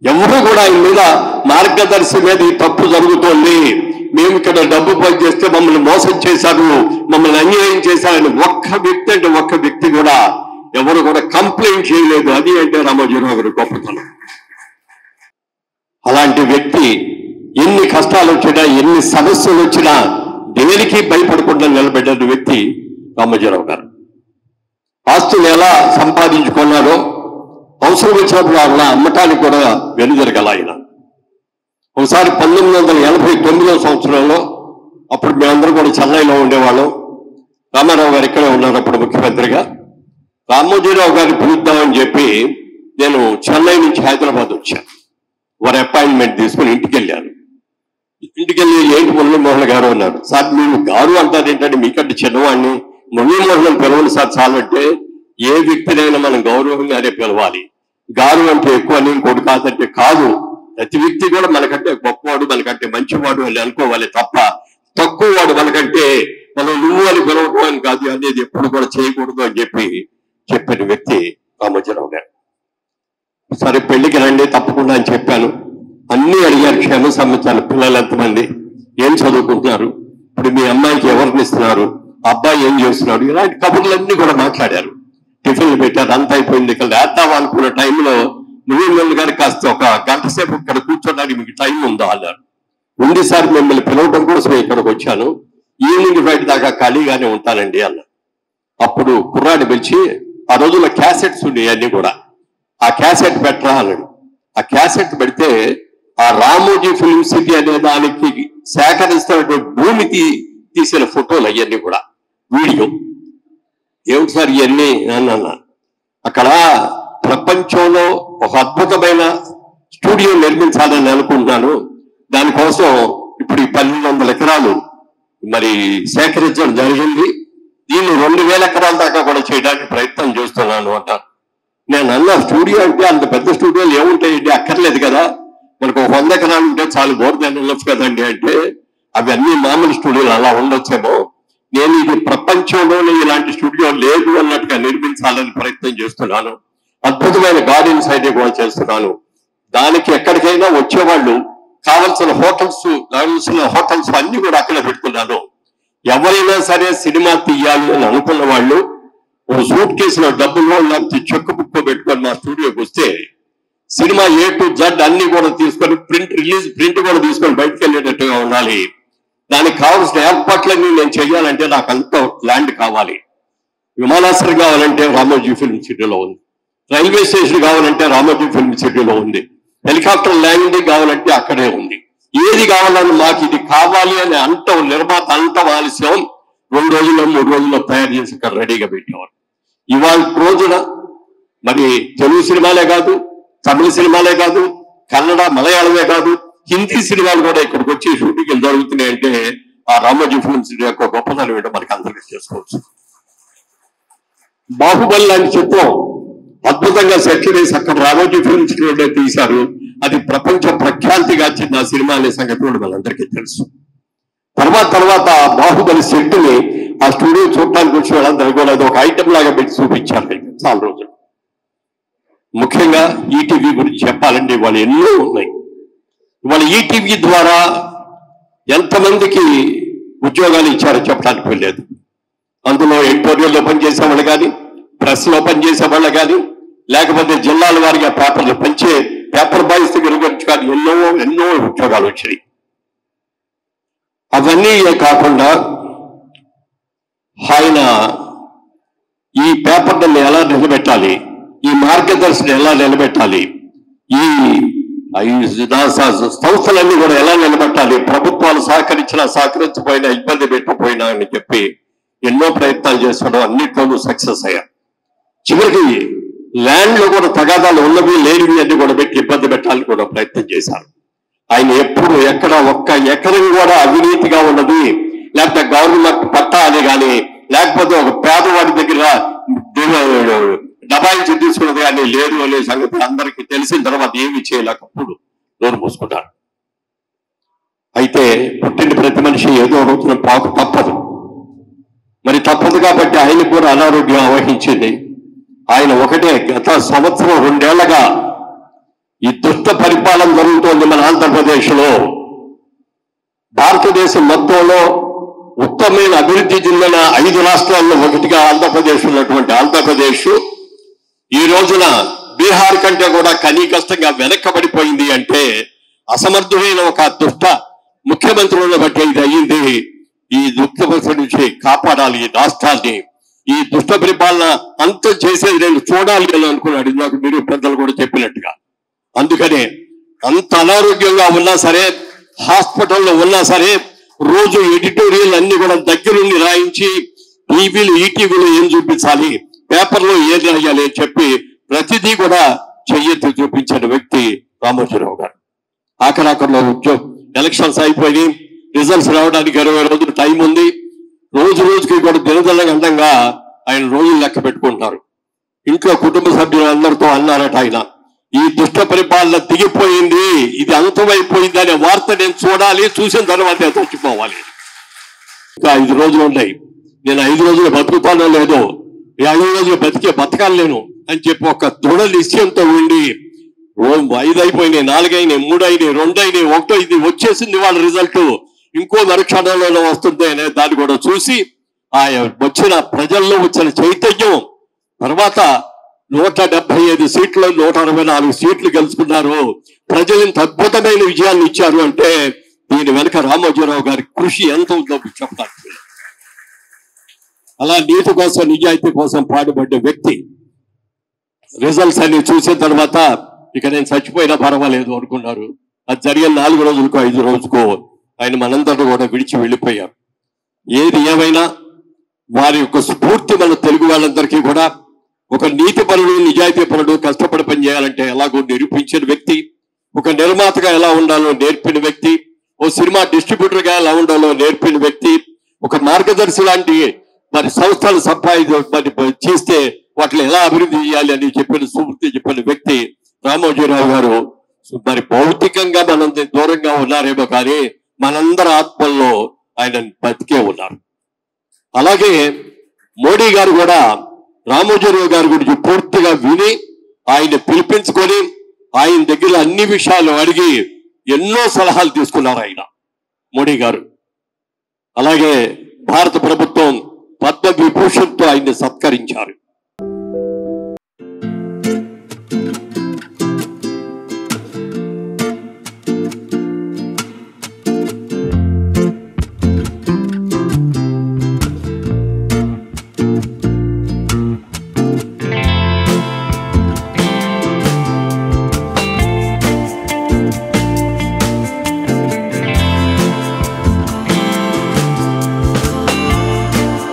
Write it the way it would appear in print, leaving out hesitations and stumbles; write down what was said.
ఎవరు కూడా ఆయన మీద మార్గదర్శి మీద ఈ తప్పు జరుగుతోంది, మేము ఇక్కడ డబ్బు పని చేస్తే మమ్మల్ని మోసం చేశారు, మమ్మల్ని అన్యాయం చేశారని ఒక్క వ్యక్తి కూడా ఎవరు కూడా కంప్లైంట్ చేయలేదు. అది అంటే రామోజీరావు గారి గొప్పతనం. అలాంటి వ్యక్తి ఎన్ని కష్టాలు వచ్చినా, ఎన్ని సమస్యలు వచ్చినా దేనికి భయపడకుండా నిలబడ్డ వ్యక్తి రామోజీరావు గారు. ఆస్తులు ఎలా సంపాదించుకున్నారో అవసరం వచ్చినప్పుడు వాళ్ళ అమ్మటానికి కూడా వెనుదిరగల ఆయన. ఒకసారి 1989 సంవత్సరంలో, అప్పుడు మేమందరం కూడా చెన్నైలో ఉండేవాళ్ళం. రామారావు గారు ఇక్కడే ఉన్నారు అప్పుడు ముఖ్యమంత్రిగా. రామోజీరావు గారిని పిలుద్దామని చెప్పి నేను చెన్నై నుంచి హైదరాబాద్ వచ్చాను. వారి అపాయింట్మెంట్ తీసుకుని ఇంటికి వెళ్ళాను. ఇంటికి వెళ్ళి ఏంటి మురళీమోహన్ గారు అన్నారు. సార్ మీరు గారు అంటారు ఏంటంటే మీకంటే చిన్నవాడిని, మురళీమోహన్ పిలవండి సార్ చాలంటే, ఏ వ్యక్తినైనా మనం గౌరవంగానే పిలవాలి, గారు అంటే ఎక్కువ అని ఇంకోటి కాదంటే కాదు. ప్రతి వ్యక్తి కూడా మనకంటే గొప్పవాడు, మనకంటే మంచివాడు అని అనుకోవాలి తప్ప తక్కువ వాడు మనకంటే మనం నువ్వు అని పిలవడం అని కాదు అనేది ఎప్పుడు కూడా చేయకూడదు అని చెప్పిన వ్యక్తి రామోజీరావు గారు. సరే పెళ్లికి రండి తప్పకుండా అని చెప్పాను. అన్ని అడిగారు, క్షేమ సమాచారం, పిల్లలు ఎంతమంది, ఏం చదువుకుంటున్నారు, ఇప్పుడు మీ అమ్మాయికి ఎవరిని ఇస్తున్నారు, అబ్బాయి ఏం చేస్తున్నాడు, ఇలాంటి కబుర్లన్నీ కూడా మాట్లాడారు. టిఫిన్లు పెట్టారు, అంతా అయిపోయింది. ఇక్కడ వేద్దాం అనుకున్న టైంలో మురళీమోహన్ గారు కాస్త ఒక గంట సేపు ఇక్కడ కూర్చోడానికి మీకు టైం ఉందా అన్నారు. ఉంది సార్, మిమ్మల్ని పిలవడం కోసం ఇక్కడికి వచ్చాను, ఈవినింగ్ 5 దాకా ఖాళీగానే ఉంటానండి అన్న. అప్పుడు కుర్రాడి పిలిచి, ఆ రోజుల్లో క్యాసెట్స్ ఉండేవి అన్ని కూడా, ఆ క్యాసెట్ పెట్టరా అన్నాడు. ఆ క్యాసెట్ పెడితే ఆ రామోజీ ఫిల్మ్ సిటీ అనే దానికి సేకరిస్తున్నటువంటి భూమి తీసిన ఫోటోలు అవన్నీ కూడా, వీడియో. ఏమిటి సార్ ఇవన్నీ అన్నా. అక్కడ ప్రపంచంలో ఒక అద్భుతమైన స్టూడియో నిర్మించాలని అనుకుంటున్నాను. దానికోసం ఇప్పుడు ఈ 1200 ఎకరాలు మరి సేకరించడం జరిగింది. దీన్ని 2000 ఎకరాల దాకా కూడా చేయడానికి ప్రయత్నం చేస్తున్నాను అంటారు. నేను అన్న, స్టూడియో అంటే అంత పెద్ద స్టూడియోలు ఏముంటాయండి, అక్కర్లేదు కదా, మనకు 100 ఎకరాలు ఉంటే చాలు, మోర్ దాన్ ఎనఫ్ కదండి అంటే, అవి అన్ని మామూలు స్టూడియోలు అలా ఉండొచ్చేమో, నేను ఇది ప్రపంచంలోనే ఇలాంటి స్టూడియో లేదు అన్నట్టుగా నిర్మించాలని ప్రయత్నం చేస్తున్నాను. అద్భుతమైన గార్డెన్స్ అయితే కూడా చేస్తున్నాను. దానికి ఎక్కడికైనా వచ్చేవాళ్ళు కావలసిన హోటల్స్ అన్ని కూడా అక్కడ పెడుతున్నాను. ఎవరైనా సరే సినిమా తీయాలి అని అనుకున్న వాళ్ళు ఒక సూట్ కేసులో డబ్బులో లేకపోతే చెక్కు బుక్ పెట్టుకొని మా స్టూడియోకి వస్తే సినిమా A to Z అన్ని కూడా తీసుకొని ప్రింట్ కూడా తీసుకొని బయటకు వెళ్ళేటట్టుగా ఉండాలి. దానికి కావాల్సిన ఏర్పాట్లన్నీ నేను చెయ్యాలంటే నాకు అంత ల్యాండ్ కావాలి. విమానాశ్రయం కావాలంటే రామోజీ ఫిల్మ్ సిటీలో ఉంది, రైల్వే స్టేషన్ కావాలంటే రామోజీ ఫిల్మ్ సిటీలో ఉంది, హెలికాప్టర్ ల్యాండింగ్ కావాలంటే అక్కడే ఉంది. ఏది కావాలని మాకు ఇది కావాలి అని నిర్మాత ఆలస్యం 2 రోజుల్లో 3 రోజుల్లో తయారు చేసి ఇక్కడ రెడీగా పెట్టేవారు. ఇవాళ రోజున మరి తెలుగు సినిమాలే కాదు, తమిళ సినిమాలే కాదు, కన్నడ మలయాళమే కాదు, హిందీ సినిమాలు కూడా ఇక్కడికి వచ్చి షూటింగ్లు జరుగుతున్నాయంటే ఆ రామోజీ ఫిల్మ్ సిటీ యొక్క గొప్పతనం ఏంటో మనకి అందరికీ చేసుకోవచ్చు. బాహుబలి లాంటి చిత్రం అద్భుతంగా సెట్ చేసి అక్కడ రామోజీ ఫిల్మ్ సిటీలో తీశారు. అది ప్రపంచ ప్రఖ్యాతిగాంచింది ఆ సినిమా అనే సంగతి కూడా మనందరికీ తెలుసు. తర్వాత బాహుబలి సెట్ని ఆ స్టూడియో చూడటానికి వచ్చి వాళ్ళందరూ కూడా అది ఒక ఐటమ్ లాగా పెట్టి చూపించారు చాలా రోజులు. ముఖ్యంగా ఈటీవీ గురించి చెప్పాలంటే ఇవాళ ఎన్నో ఉన్నాయి. ఇవాళ ఈటీవీ ద్వారా ఎంతమందికి ఉద్యోగాలు ఇచ్చారో చెప్పడానికి వెళ్ళలేదు. అందులో ఎడిటోరియల్లో పనిచేసే వాళ్ళు కానీ, ప్రెస్లో పనిచేసే వాళ్ళు కానీ, లేకపోతే జిల్లాల వారిగా పేపర్లు పంచే పేపర్ బాయ్స్ దగ్గర గురించి కానీ ఎన్నో ఉద్యోగాలు వచ్చాయి. అవన్నీ కాకుండా ఆయన ఈ పేపర్ని ఎలా నిలబెట్టాలి, ఈ మార్గదర్శనం ఎలా నిలబెట్టాలి, ఈ సంస్థలన్నీ కూడా ఎలా నిలబెట్టాలి, ప్రభుత్వాలు సహకరించకపోయినా ఇబ్బంది పెట్టకపోయినా అని చెప్పి ఎన్నో ప్రయత్నాలు చేస్తాడు. అన్నిట్లోనూ సక్సెస్ అయ్యారు. చివరికి ల్యాండ్ లో కూడా తగాదాలు ఉన్నవి లేనివి అన్ని కూడా పెట్టి ఇబ్బంది పెట్టాలని కూడా ప్రయత్నం చేశారు. ఆయన ఎప్పుడు ఎక్కడ ఒక్క ఎకరం కూడా అవినీతిగా ఉన్నది, లేకపోతే గవర్నమెంట్ పట్టా అని కానీ, లేకపోతే ఒక పేదవాడి దగ్గర దబాయించి తీసుకున్నది కానీ లేదు అనే సంగతి అందరికీ తెలిసిన తర్వాత ఏమి చేయలేకప్పుడు నోరు మూసుకుంటాడు. అయితే పుట్టిన ప్రతి మనిషి ఏదో రోజున పాకు తప్పదు. మరి తప్పదు కాబట్టి ఆయన కూడా అనారోగ్యం ఆవహించింది. ఆయన ఒకటే గత సంవత్సరం 2 ఏళ్లగా ఈ దుష్ట పరిపాలన జరుగుతోంది మన ఆంధ్రప్రదేశ్లో. భారతదేశం మొత్తంలో ఉత్తమమైన అభివృద్ధి చెందిన 5 రాష్ట్రాల్లో ఒకటిగా ఆంధ్రప్రదేశ్ ఉన్నటువంటి ఆంధ్రప్రదేశ్ ఈ రోజున బీహార్ కంటే కూడా కనీకష్టంగా వెనక్కబడిపోయింది అంటే అసమర్థమైన ఒక దుష్ట ముఖ్యమంత్రులను బట్టి ఇది అయ్యింది. ఈ దుష్ట పరిస్థితి నుంచి కాపాడాలి ఈ రాష్ట్రాన్ని. ఈ దుష్ట పరిపాలన అంతం చేసేది నేను చూడాలి అని అనుకున్నాడు ఇందాక మీరు పెద్దలు కూడా చెప్పినట్టుగా. అందుకనే అంత అనారోగ్యంగా ఉన్నా సరే, హాస్పిటల్లో ఉన్నా సరే, రోజు ఎడిటోరియల్ అన్ని కూడా దగ్గరుండి రాయించి టీవీలు ఈటీవీలో ఏం చూపించాలి, పేపర్లో ఏం రాయాలి అని చెప్పి ప్రతిదీ కూడా చెయ్యెత్తి చూపించిన వ్యక్తి రామోజీరావు గారు. ఆఖరాఖరిలో ఎలక్షన్స్ అయిపోయి రిజల్ట్స్ రావడానికి 20 రోజులు టైం ఉంది. రోజు రోజుకి కూడా దినదనంగా ఆయన రోజులు లెక్క పెట్టుకుంటున్నారు. ఇంట్లో కుటుంబ సభ్యులు అందరితో అన్నారట ఆయన, ఈ దుష్ట పరిపాలన దిగిపోయింది, ఇది అంతమైపోయింది అనే వార్త నేను చూడాలి, చూసిన తర్వాత చచ్చిపోవాలి. ఇంకా 5 రోజులు ఉన్నాయి, నేను 5 రోజులు బతుకుతానో లేదో, ఈ 5 రోజులు బతకాలి నేను అని చెప్పి ఒక దృఢ నిశ్చయంతో ఉండి 5 అయిపోయినాయి, 4 అయినాయి, 3 అయినాయి, 2 అయినాయి, 1 ఇది వచ్చేసింది వాళ్ళ రిజల్ట్, ఇంకో మరుక్షణంలో వస్తుంది అనే దాన్ని కూడా చూసి ఆ వచ్చిన ప్రజల్లో వచ్చిన చైతన్యం తర్వాత 175 సీట్లు 164 సీట్లు గెలుచుకున్నారు. ప్రజలు ఇంత అద్భుతమైన విజయాన్ని ఇచ్చారు అంటే దీని వెనుక రామోజీరావు గారి కృషి ఎంత ఉందో చెప్పడానికి. అలా నీతి కోసం నిజాయితీ కోసం పాటుపడ్డ వ్యక్తి రిజల్ట్స్ అన్ని చూసిన తర్వాత ఇక నేను చచ్చిపోయినా పర్వాలేదు అనుకున్నారు. అది జరిగిన 4 రోజులకో 5 రోజుకో ఆయన మనందరూ కూడా విడిచి వెళ్ళిపోయారు. ఏది ఏమైనా వారి యొక్క స్ఫూర్తి మన తెలుగు వాళ్ళందరికీ కూడా ఒక నీతి పరుడు, నిజాయితీ పరుడు, కష్టపడి పనిచేయాలంటే ఎలాగో నిరూపించిన వ్యక్తి, ఒక నిర్మాతగా ఎలా ఉండాలో నేర్పిన వ్యక్తి, ఓ సినిమా డిస్ట్రిబ్యూటర్గా ఎలా ఉండాలో నేర్పిన వ్యక్తి, ఒక మార్గదర్శి లాంటి మరి సంస్థలు చేస్తే వాటిని ఎలా అభివృద్ధి చేయాలి అని చెప్పిన స్ఫూర్తి చెప్పిన వ్యక్తి రామోజీరావు గారు. మరి భౌతికంగా మనం దూరంగా ఉన్నారేమో కానీ మనందరి ఆత్మల్లో ఆయన బతికే ఉన్నారు. అలాగే మోడీ గారు కూడా రామోజీరావు గారి గురించి పూర్తిగా విని ఆయన పిలిపించుకొని ఆయన దగ్గర అన్ని విషయాలు అడిగి ఎన్నో సలహాలు తీసుకున్నారు ఆయన మోడీ గారు. అలాగే భారత ప్రభుత్వం పద్మవిభూషణ్తో ఆయన్ని సత్కరించారు.